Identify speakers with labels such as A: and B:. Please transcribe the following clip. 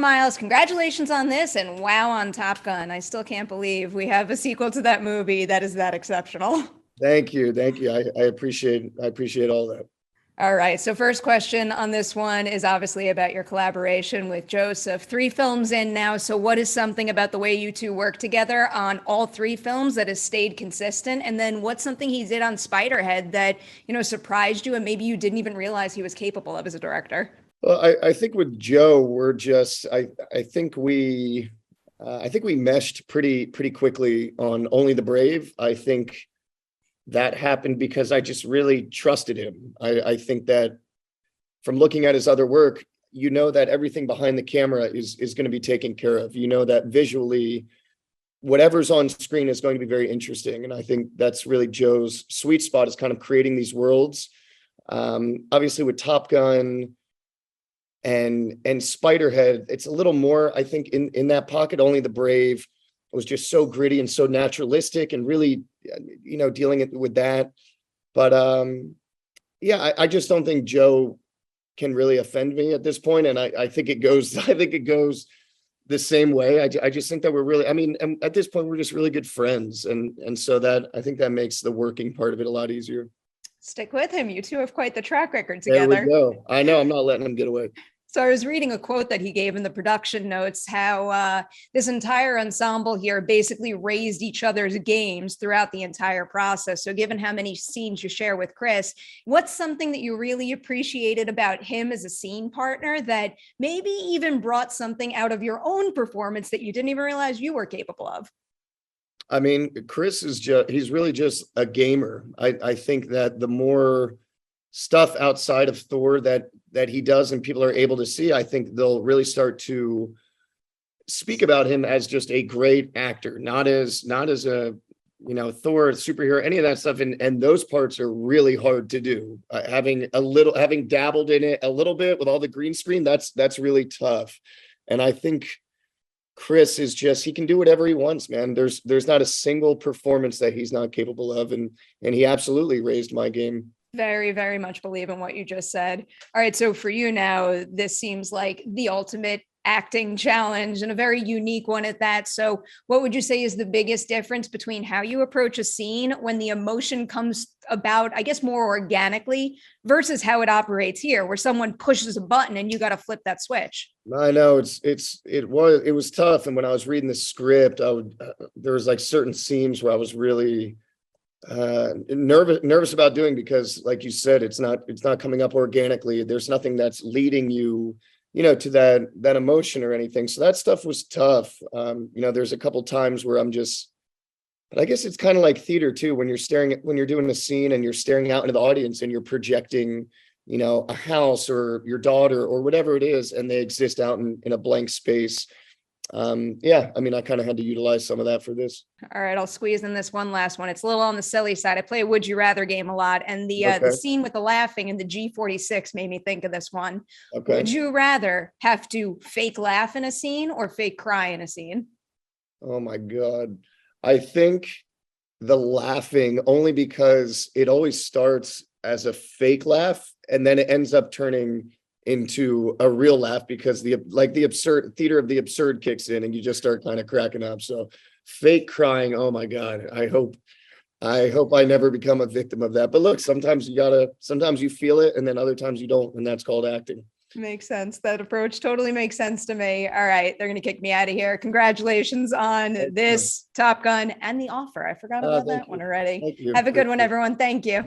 A: Miles, congratulations on this, and wow on Top Gun. I still can't believe we have a sequel to that movie that is that exceptional.
B: Thank you. Thank you. I appreciate all that.
A: All right. So first question on this one is obviously about your collaboration with Joseph. 3 films in now. So what is something about the way you two work together on all 3 films that has stayed consistent? And then what's something he did on Spiderhead that, surprised you and maybe you didn't even realize he was capable of as a director?
B: Well, I think with Joe, we're just I think we meshed pretty quickly on Only the Brave. I think that happened because I just really trusted him. I think that from looking at his other work, that everything behind the camera is going to be taken care of. That visually, whatever's on screen is going to be very interesting. And I think that's really Joe's sweet spot, is kind of creating these worlds. Obviously with Top Gun and Spiderhead, it's a little more, I think, in that pocket. Only the Brave was just so gritty and so naturalistic and really, dealing with that. But I just don't think Joe can really offend me at this point. And I think it goes the same way. I just think that we're really, and at this point, we're just really good friends. And so that, I think that makes the working part of it a lot easier.
A: Stick with him. You two have quite the track record together.
B: There we go. I know, I'm not letting him get away.
A: So I was reading a quote that he gave in the production notes, how this entire ensemble here basically raised each other's games throughout the entire process. So given how many scenes you share with Chris, what's something that you really appreciated about him as a scene partner that maybe even brought something out of your own performance that you didn't even realize you were capable of?
B: Chris he's really just a gamer. I think that the more stuff outside of Thor that he does and people are able to see, I think they'll really start to speak about him as just a great actor, not as a Thor superhero, any of that stuff. And those parts are really hard to do. Having dabbled in it a little bit with all the green screen, that's really tough. And I think Chris is he can do whatever he wants, man. There's not a single performance that he's not capable of. And he absolutely raised my game.
A: Very, very much believe in what you just said. All right. So for you now, this seems like the ultimate acting challenge and a very unique one at that. So what would you say is the biggest difference between how you approach a scene when the emotion comes about, I guess, more organically versus how it operates here, where someone pushes a button and you got to flip that switch?
B: I know it was tough. And when I was reading the script, there was like certain scenes where I was really nervous about doing, because like you said, it's not coming up organically. There's nothing that's leading you to that emotion or anything. So that stuff was tough. There's a couple times where but I guess it's kind of like theater too, when you're doing a scene and you're staring out into the audience and you're projecting a house or your daughter or whatever it is, and they exist out in a blank space. I kind of had to utilize some of that for this.
A: All right, I'll squeeze in this one last one. It's a little on the silly side. I play a Would You Rather game a lot, and the scene with the laughing and the G46 made me think of this one. Okay. Would you rather have to fake laugh in a scene or fake cry in a scene?
B: Oh my God. I think the laughing, only because it always starts as a fake laugh and then it ends up turning into a real laugh because the absurd theater of the absurd kicks in and you just start kind of cracking up. So fake crying, oh my God, I hope I never become a victim of that. But look, sometimes you feel it and then other times you don't, and that's called acting.
A: Makes sense. That approach totally makes sense to me. All right, they're going to kick me out of here. Congratulations on this Top Gun and The Offer. I forgot about that one already. Have a good one, everyone. Thank you.